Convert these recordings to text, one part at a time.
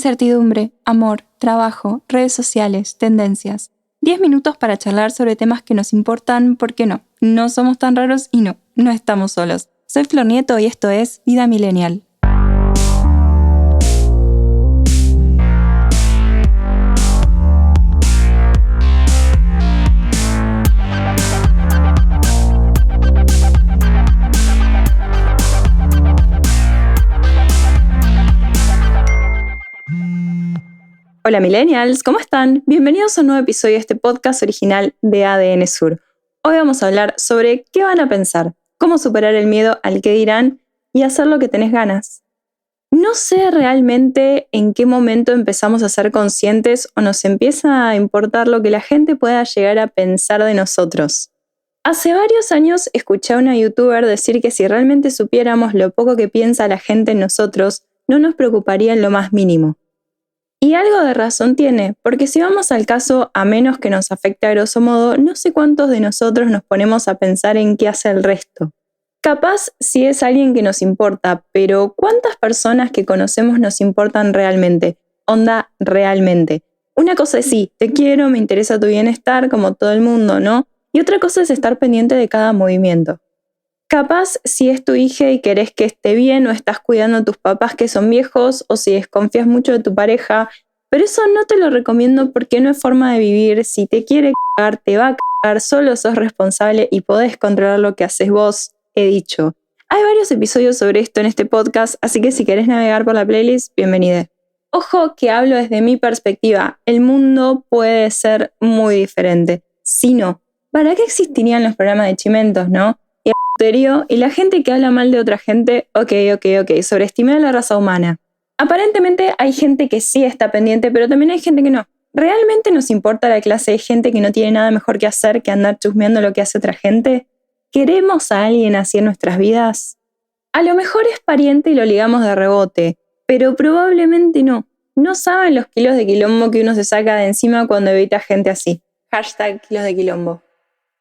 Incertidumbre, amor, trabajo, redes sociales, tendencias. 10 minutos para charlar sobre temas que nos importan porque no somos tan raros y no estamos solos. Soy Flor Nieto y esto es Vida Millennial. Hola Millennials, ¿cómo están? Bienvenidos a un nuevo episodio de este podcast original de ADN Sur. Hoy vamos a hablar sobre qué van a pensar, cómo superar el miedo al que dirán y hacer lo que tenés ganas. No sé realmente en qué momento empezamos a ser conscientes o nos empieza a importar lo que la gente pueda llegar a pensar de nosotros. Hace varios años escuché a una youtuber decir que si realmente supiéramos lo poco que piensa la gente en nosotros, no nos preocuparía en lo más mínimo. Y algo de razón tiene, porque si vamos al caso, a menos que nos afecte a grosso modo, no sé cuántos de nosotros nos ponemos a pensar en qué hace el resto. Capaz si es alguien que nos importa, pero ¿cuántas personas que conocemos nos importan realmente? Onda, realmente. Una cosa es sí, te quiero, me interesa tu bienestar, como todo el mundo, ¿no? Y otra cosa es estar pendiente de cada movimiento. Capaz si es tu hija y querés que esté bien o estás cuidando a tus papás que son viejos o si desconfías mucho de tu pareja, pero eso no te lo recomiendo porque no es forma de vivir. Si te quiere cagar, te va a cagar, solo sos responsable y podés controlar lo que haces vos, he dicho. Hay varios episodios sobre esto en este podcast, así que si querés navegar por la playlist, bienvenido. Ojo que hablo desde mi perspectiva, el mundo puede ser muy diferente. Si no, ¿para qué existirían los programas de chimentos, no? Y la gente que habla mal de otra gente, ok, sobreestimé a la raza humana. Aparentemente hay gente que sí está pendiente, pero también hay gente que no. ¿Realmente nos importa la clase de gente que no tiene nada mejor que hacer que andar chusmeando lo que hace otra gente? ¿Queremos a alguien así en nuestras vidas? A lo mejor es pariente y lo ligamos de rebote, pero probablemente no. No saben los kilos de quilombo que uno se saca de encima cuando evita gente así. #kilos de quilombo.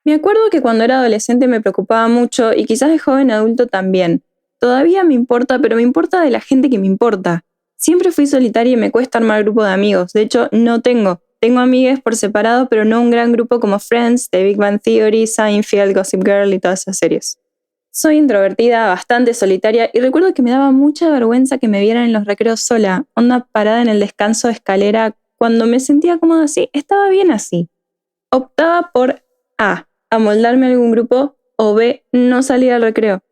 Me acuerdo que cuando era adolescente me preocupaba mucho y quizás de joven adulto también. Todavía me importa, pero me importa de la gente que me importa. Siempre fui solitaria y me cuesta armar grupo de amigos. De hecho, no tengo. Tengo amigues por separado, pero no un gran grupo como Friends, The Big Bang Theory, Seinfeld, Gossip Girl y todas esas series. Soy introvertida, bastante solitaria y recuerdo que me daba mucha vergüenza que me vieran en los recreos sola, onda parada en el descanso de escalera. Cuando me sentía cómoda así, estaba bien así. Optaba por A, amoldarme a algún grupo, o B, no salir al recreo.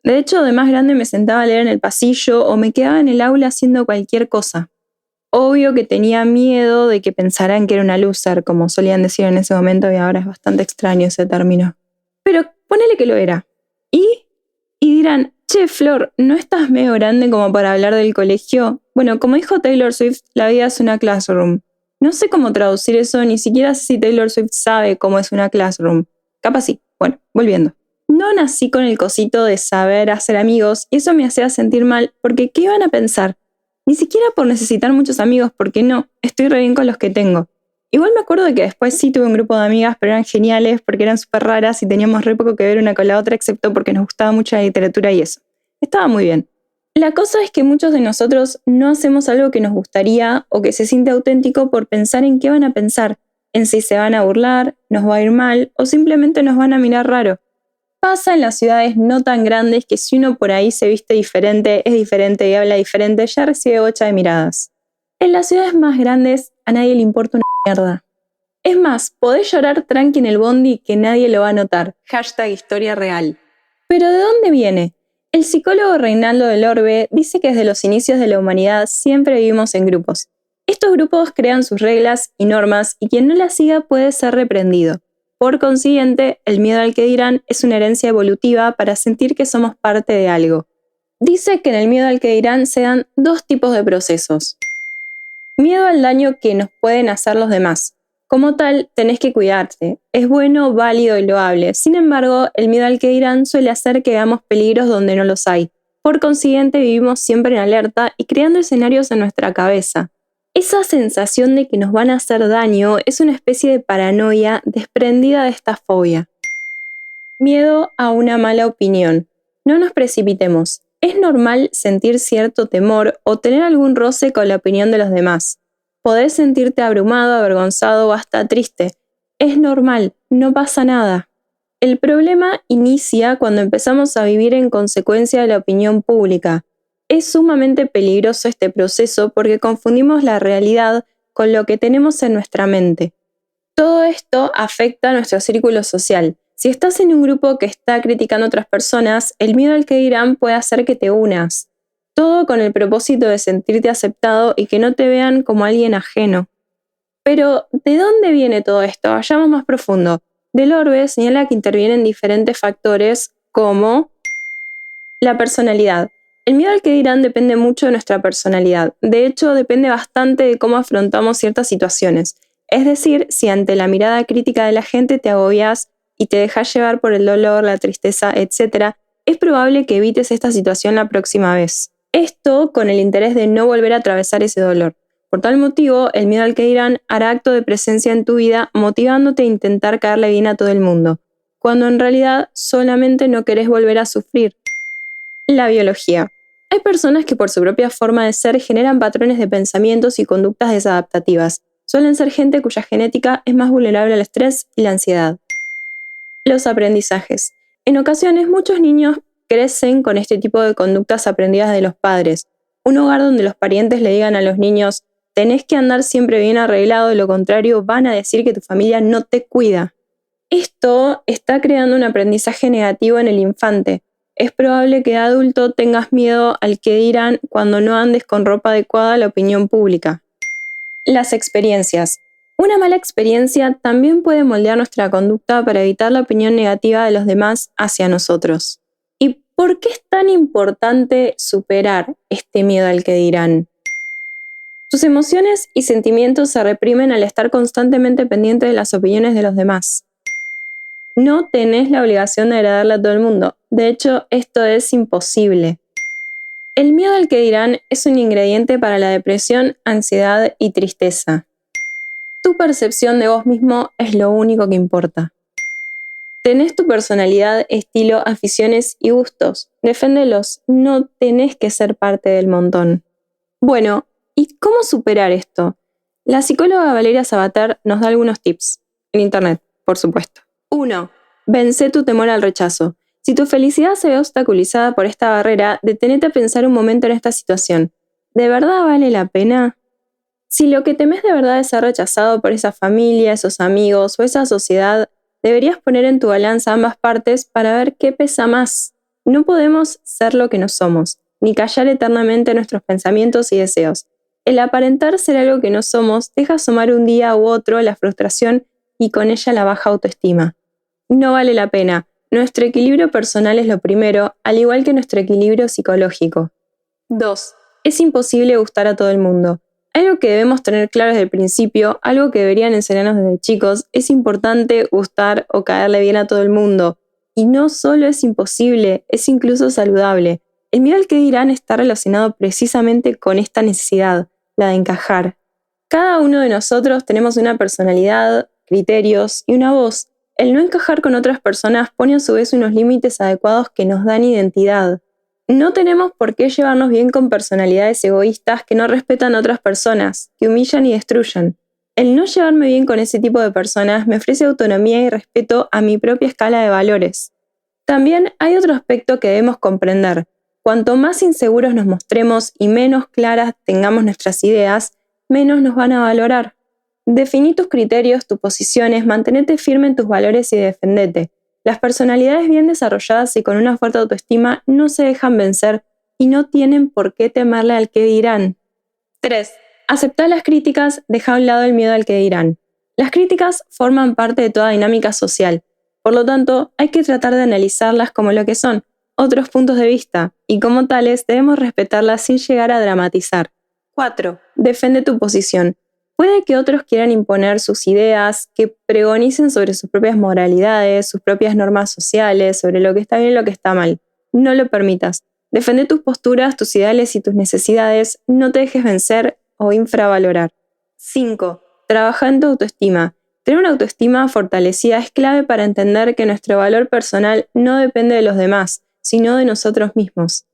De hecho, de más grande me sentaba a leer en el pasillo o me quedaba en el aula haciendo cualquier cosa. Obvio que tenía miedo de que pensaran que era una loser, como solían decir en ese momento, y ahora es bastante extraño ese término. Pero ponele que lo era. Y dirán, che, Flor, ¿no estás medio grande como para hablar del colegio? Bueno, como dijo Taylor Swift, la vida es una classroom. No sé cómo traducir eso, ni siquiera sé si Taylor Swift sabe cómo es una classroom. Capaz sí. Bueno, volviendo. No nací con el cosito de saber hacer amigos y eso me hacía sentir mal porque ¿qué iban a pensar? Ni siquiera por necesitar muchos amigos porque no, estoy re bien con los que tengo. Igual me acuerdo de que después sí tuve un grupo de amigas pero eran geniales porque eran súper raras y teníamos re poco que ver una con la otra excepto porque nos gustaba mucho la literatura y eso. Estaba muy bien. La cosa es que muchos de nosotros no hacemos algo que nos gustaría o que se siente auténtico por pensar en qué van a pensar, en si se van a burlar, nos va a ir mal o simplemente nos van a mirar raro. Pasa en las ciudades no tan grandes que si uno por ahí se viste diferente, es diferente y habla diferente, ya recibe bocha de miradas. En las ciudades más grandes a nadie le importa una mierda. Es más, podés llorar tranqui en el bondi que nadie lo va a notar. #historia real. ¿Pero de dónde viene? El psicólogo Reinaldo del Orbe dice que desde los inicios de la humanidad siempre vivimos en grupos. Estos grupos crean sus reglas y normas y quien no las siga puede ser reprendido. Por consiguiente, el miedo al que dirán es una herencia evolutiva para sentir que somos parte de algo. Dice que en el miedo al que dirán se dan dos tipos de procesos. Miedo al daño que nos pueden hacer los demás. Como tal, tenés que cuidarte. Es bueno, válido y loable. Sin embargo, el miedo al que dirán suele hacer que veamos peligros donde no los hay. Por consiguiente, vivimos siempre en alerta y creando escenarios en nuestra cabeza. Esa sensación de que nos van a hacer daño es una especie de paranoia desprendida de esta fobia. Miedo a una mala opinión. No nos precipitemos. Es normal sentir cierto temor o tener algún roce con la opinión de los demás. Podés sentirte abrumado, avergonzado o hasta triste. Es normal, no pasa nada. El problema inicia cuando empezamos a vivir en consecuencia de la opinión pública. Es sumamente peligroso este proceso porque confundimos la realidad con lo que tenemos en nuestra mente. Todo esto afecta a nuestro círculo social. Si estás en un grupo que está criticando a otras personas, el miedo al que dirán puede hacer que te unas. Todo con el propósito de sentirte aceptado y que no te vean como alguien ajeno. Pero, ¿de dónde viene todo esto? Vayamos más profundo. Delorbe señala que intervienen diferentes factores como la personalidad. El miedo al que dirán depende mucho de nuestra personalidad. De hecho, depende bastante de cómo afrontamos ciertas situaciones. Es decir, si ante la mirada crítica de la gente te agobias y te dejas llevar por el dolor, la tristeza, etc., es probable que evites esta situación la próxima vez. Esto con el interés de no volver a atravesar ese dolor. Por tal motivo, el miedo al que dirán hará acto de presencia en tu vida, motivándote a intentar caerle bien a todo el mundo, cuando en realidad solamente no querés volver a sufrir. La biología. Hay personas que por su propia forma de ser generan patrones de pensamientos y conductas desadaptativas. Suelen ser gente cuya genética es más vulnerable al estrés y la ansiedad. Los aprendizajes. En ocasiones, muchos niños crecen con este tipo de conductas aprendidas de los padres. Un hogar donde los parientes le digan a los niños, tenés que andar siempre bien arreglado, de lo contrario van a decir que tu familia no te cuida. Esto está creando un aprendizaje negativo en el infante. Es probable que de adulto tengas miedo al que dirán cuando no andes con ropa adecuada a la opinión pública. Las experiencias. Una mala experiencia también puede moldear nuestra conducta para evitar la opinión negativa de los demás hacia nosotros. ¿Y por qué es tan importante superar este miedo al que dirán? Tus emociones y sentimientos se reprimen al estar constantemente pendiente de las opiniones de los demás. No tenés la obligación de agradarle a todo el mundo. De hecho, esto es imposible. El miedo al que dirán es un ingrediente para la depresión, ansiedad y tristeza. Tu percepción de vos mismo es lo único que importa. Tenés tu personalidad, estilo, aficiones y gustos. Deféndelos. No tenés que ser parte del montón. Bueno, ¿y cómo superar esto? La psicóloga Valeria Sabater nos da algunos tips. En internet, por supuesto. 1. Vence tu temor al rechazo. Si tu felicidad se ve obstaculizada por esta barrera, detenete a pensar un momento en esta situación. ¿De verdad vale la pena? Si lo que temes de verdad es ser rechazado por esa familia, esos amigos o esa sociedad, deberías poner en tu balanza ambas partes para ver qué pesa más. No podemos ser lo que no somos, ni callar eternamente nuestros pensamientos y deseos. El aparentar ser algo que no somos deja asomar un día u otro la frustración y con ella la baja autoestima. No vale la pena. Nuestro equilibrio personal es lo primero, al igual que nuestro equilibrio psicológico. 2. Es imposible gustar a todo el mundo. Algo que debemos tener claro desde el principio, algo que deberían enseñarnos desde chicos, es importante gustar o caerle bien a todo el mundo. Y no solo es imposible, es incluso saludable. El miedo al que dirán está relacionado precisamente con esta necesidad, la de encajar. Cada uno de nosotros tenemos una personalidad, criterios y una voz. El no encajar con otras personas pone a su vez unos límites adecuados que nos dan identidad. No tenemos por qué llevarnos bien con personalidades egoístas que no respetan a otras personas, que humillan y destruyen. El no llevarme bien con ese tipo de personas me ofrece autonomía y respeto a mi propia escala de valores. También hay otro aspecto que debemos comprender. Cuanto más inseguros nos mostremos y menos claras tengamos nuestras ideas, menos nos van a valorar. Definí tus criterios, tus posiciones, mantenete firme en tus valores y defendete. Las personalidades bien desarrolladas y con una fuerte autoestima no se dejan vencer y no tienen por qué temerle al que dirán. 3. Aceptá las críticas, deja a un lado el miedo al que dirán. Las críticas forman parte de toda dinámica social. Por lo tanto, hay que tratar de analizarlas como lo que son, otros puntos de vista, y como tales debemos respetarlas sin llegar a dramatizar. 4. Defiende tu posición. Puede que otros quieran imponer sus ideas, que pregonicen sobre sus propias moralidades, sus propias normas sociales, sobre lo que está bien y lo que está mal. No lo permitas. Defiende tus posturas, tus ideales y tus necesidades. No te dejes vencer o infravalorar. 5. Trabaja en tu autoestima. Tener una autoestima fortalecida es clave para entender que nuestro valor personal no depende de los demás, sino de nosotros mismos.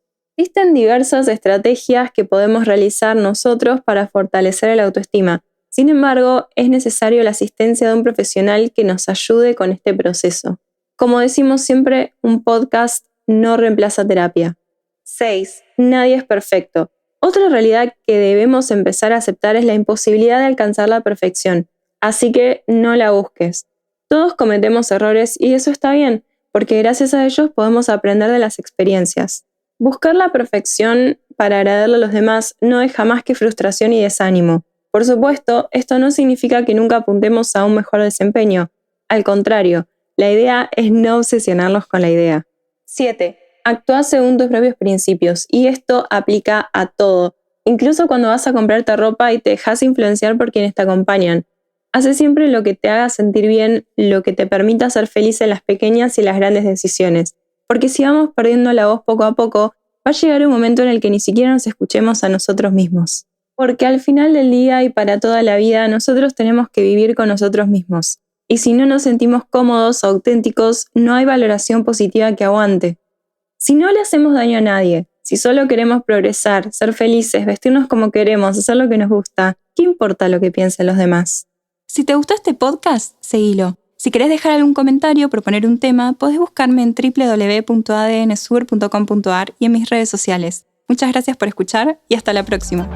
Existen diversas estrategias que podemos realizar nosotros para fortalecer la autoestima. Sin embargo, es necesario la asistencia de un profesional que nos ayude con este proceso. Como decimos siempre, un podcast no reemplaza terapia. 6. Nadie es perfecto. Otra realidad que debemos empezar a aceptar es la imposibilidad de alcanzar la perfección. Así que no la busques. Todos cometemos errores y eso está bien, porque gracias a ellos podemos aprender de las experiencias. Buscar la perfección para agradarle a los demás no deja más que frustración y desánimo. Por supuesto, esto no significa que nunca apuntemos a un mejor desempeño. Al contrario, la idea es no obsesionarnos con la idea. 7. Actúa según tus propios principios, y esto aplica a todo, incluso cuando vas a comprarte ropa y te dejas influenciar por quienes te acompañan. Hace siempre lo que te haga sentir bien, lo que te permita ser feliz en las pequeñas y las grandes decisiones, porque si vamos perdiendo la voz poco a poco, va a llegar un momento en el que ni siquiera nos escuchemos a nosotros mismos. Porque al final del día y para toda la vida, nosotros tenemos que vivir con nosotros mismos. Y si no nos sentimos cómodos o auténticos, no hay valoración positiva que aguante. Si no le hacemos daño a nadie, si solo queremos progresar, ser felices, vestirnos como queremos, hacer lo que nos gusta, ¿qué importa lo que piensen los demás? Si te gustó este podcast, seguilo. Si querés dejar algún comentario o proponer un tema, podés buscarme en www.adnsur.com.ar y en mis redes sociales. Muchas gracias por escuchar y hasta la próxima.